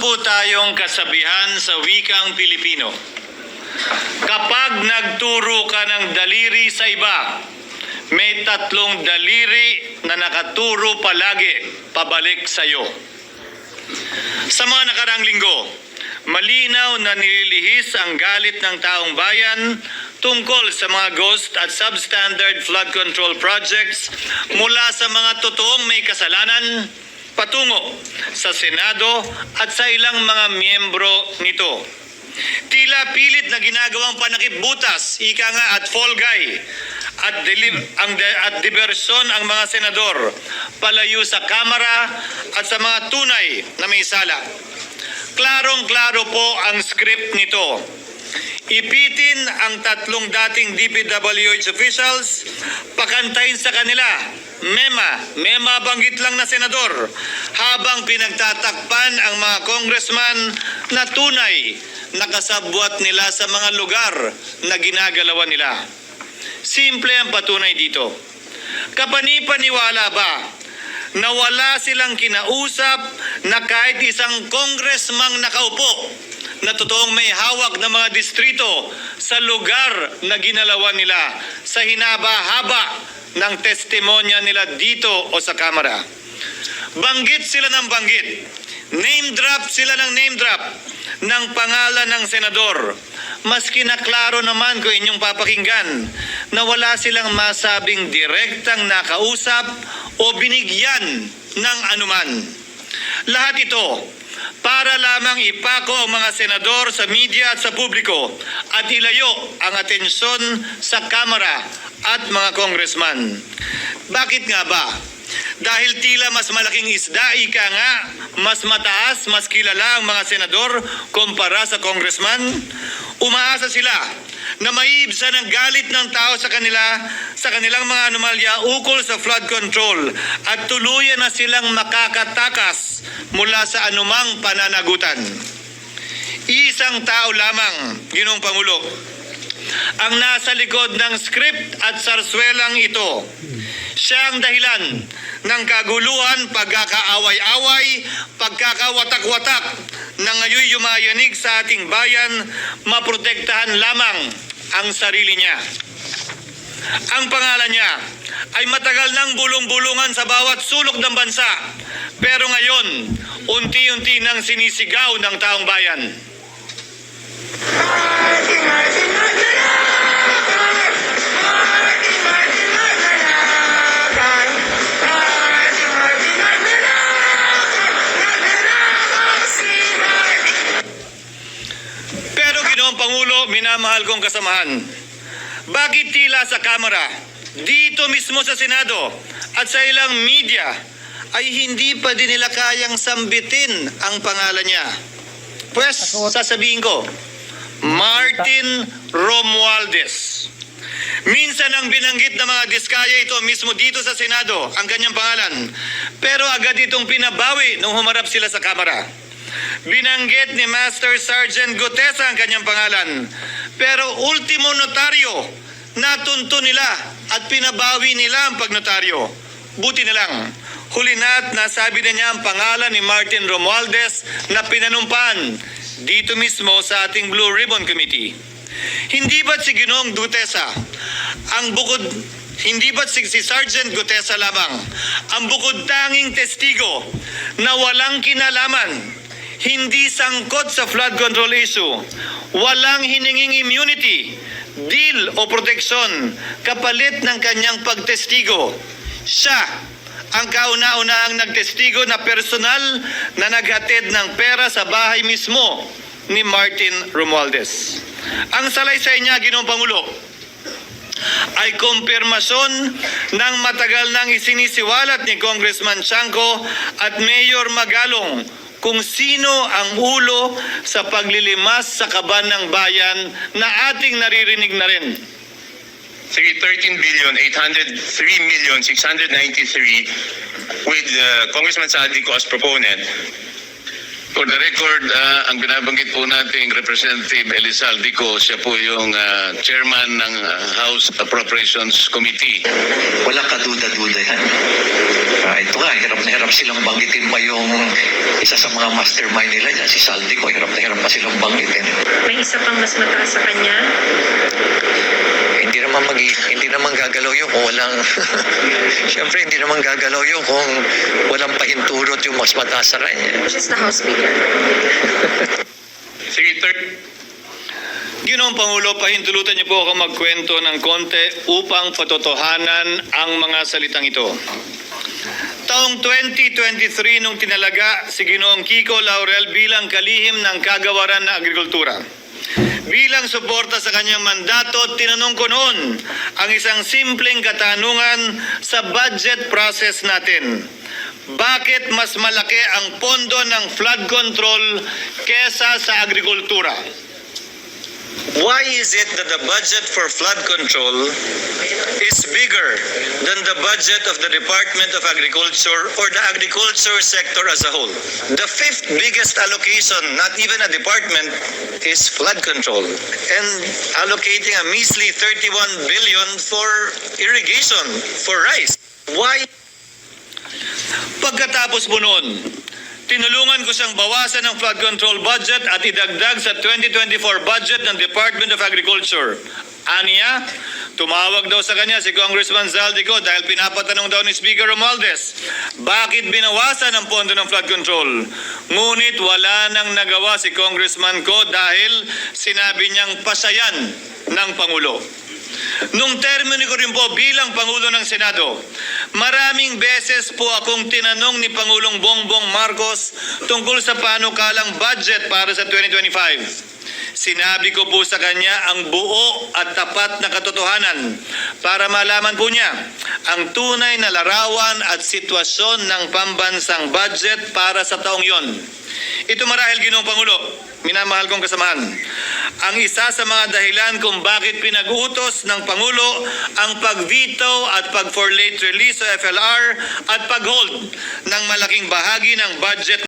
Po tayong kasabihan sa wikang Pilipino. Kapag nagturo ka ng daliri sa iba, may tatlong daliri na nakaturo palagi pabalik sa iyo. Sa mga nakarang linggo, malinaw na nililihis ang galit ng taong bayan tungkol sa mga ghost at substandard flood control projects mula sa mga totoong may kasalanan patungo sa Senado at sa ilang mga miyembro nito. Tila pilit na ginagawang panakipbutas, ika nga at fall guy, at diversyon ang mga senador palayo sa Kamara at sa mga tunay na may sala. Klarong-klaro po ang script nito. Ipitin ang tatlong dating DPWH officials, pakantayin sa kanila, mema banggit lang na senador, habang pinagtatakpan ang mga congressman na tunay nakasabwat nila sa mga lugar na ginagalawan nila. Simple ang patunay dito. Kapani-paniwala ba na wala silang kinausap na kahit isang congressman nakaupo na totoong may hawak na mga distrito sa lugar na ginalawan nila sa hinaba-haba ng testimonya nila dito o sa Kamara? Banggit sila ng banggit, name drop sila ng name drop ng pangalan ng senador. Maski na klaro naman ko inyong papakinggan na wala silang masabing direktang nakausap o binigyan ng anuman. Lahat ito para lamang ipako ang mga senador sa media at sa publiko at ilayo ang atensyon sa Kamara at mga congressman. Bakit nga ba? Dahil tila mas malaking isda, ika nga, mas mataas, mas kilala ang mga senador kumpara sa congressman. Umaasa sila na maiibsan ang galit ng tao sa kanilang mga anomalya ukol sa flood control at tuluyan na silang makakatakas mula sa anumang pananagutan. Isang tao lamang, Ginoong Pangulo, ang nasa likod ng script at sarswelang ito. Siya ang dahilan ng kaguluhan, pagkakaaway-away, pagkakawatak-watak na ngayon yumayanig sa ating bayan, maprotektahan lamang ang sarili niya. Ang pangalan niya ay matagal nang bulong-bulungan sa bawat sulok ng bansa, pero ngayon, unti-unti nang sinisigaw ng taong bayan. Pangulo, minamahal kong kasamahan, bakit tila sa Kamara, dito mismo sa Senado at sa ilang media ay hindi pa din nila kayang sambitin ang pangalan niya? Pues, sasabihin ko, Martin Romualdez. Minsan ang binanggit ng mga diskaya ito mismo dito sa Senado, ang kanyang pangalan. Pero agad itong pinabawi nung humarap sila sa Kamara. Binanggit ni Master Sergeant Gutesa ang kanyang pangalan. Pero ultimo notaryo, natunto nila at pinabawi nila ang pagnotaryo. Buti na lang, huli na't nasabi na niya ang pangalan ni Martin Romualdez na pinanumpan dito mismo sa ating Blue Ribbon Committee. Hindi ba't si Ginoong Gutesa hindi ba't si Sergeant Gutesa lamang ang bukod tanging testigo na walang kinalaman, hindi sangkot sa flood control issue, walang hininging immunity, deal o proteksyon kapalit ng kanyang pagtestigo? Siya ang kauna-unahang nagtestigo na personal na naghatid ng pera sa bahay mismo ni Martin Romualdez. Ang salaysay niya, Ginoong Pangulo, ay kumpirmasyon ng matagal nang isinisiwalat ni Congressman Chanco at Mayor Magalong kung sino ang ulo sa paglilimas sa kaban ng bayan na ating naririnig na rin. Sige, 13,803,693 with Congressman Saldico as proponent. For the record, ang binabanggit po nating Representative Elizalde siya po yung chairman ng House Appropriations Committee. Walang kaduda-duda yan. Ito nga, hirap na hirap silang banggitin pa yung isa sa mga mastermind nila dyan, si Saldico. Hirap na hirap pa silang banggitin. May isa pang mas mataas sa kanya. Hindi naman gagalaw yun kung walang siyempre hindi naman gagalaw yun kung walang pahintulot yung mas mataas sa kanya. Which is the House Speaker. Sige, third. Ginoong Pangulo, pahintulutan niyo po ako magkwento ng konti upang patotohanan ang mga salitang ito. Taong 2023 nung tinalaga si Ginoong Kiko Laurel bilang kalihim ng kagawaran ng agrikultura. Bilang suporta sa kanyang mandato, tinanong ko noon ang isang simpleng katanungan sa budget process natin. Bakit mas malaki ang pondo ng flood control kesa sa agrikultura? Why is it that the budget for flood control is bigger than the budget of the Department of Agriculture or the agriculture sector as a whole? The fifth biggest allocation, not even a department, is flood control. And allocating a measly 31 billion for irrigation, for rice. Why? Pagkatapos po noon, tinulungan ko siyang bawasan ang flood control budget at idagdag sa 2024 budget ng Department of Agriculture. Aniya, tumawag daw sa kanya si Congressman Zaldico dahil pinapatanong daw ni Speaker Romualdez, bakit binawasan ang pondo ng flood control? Ngunit wala nang nagawa si Congressman ko dahil sinabi niyang pasayan ng Pangulo. Nung termino ko rin po bilang Pangulo ng Senado, maraming beses po akong tinanong ni Pangulong Bongbong Marcos tungkol sa panukalang budget para sa 2025. Sinabi ko po sa kanya ang buo at tapat na katotohanan para malaman po niya ang tunay na larawan at sitwasyon ng pambansang budget para sa taong yon. Ito marahil, Ginoong Pangulo, minamahal kong kasamahan, ang isa sa mga dahilan kung bakit pinag-utos ng Pangulo ang pag-veto at pag-for late release o FLR at pag-hold ng malaking bahagi ng budget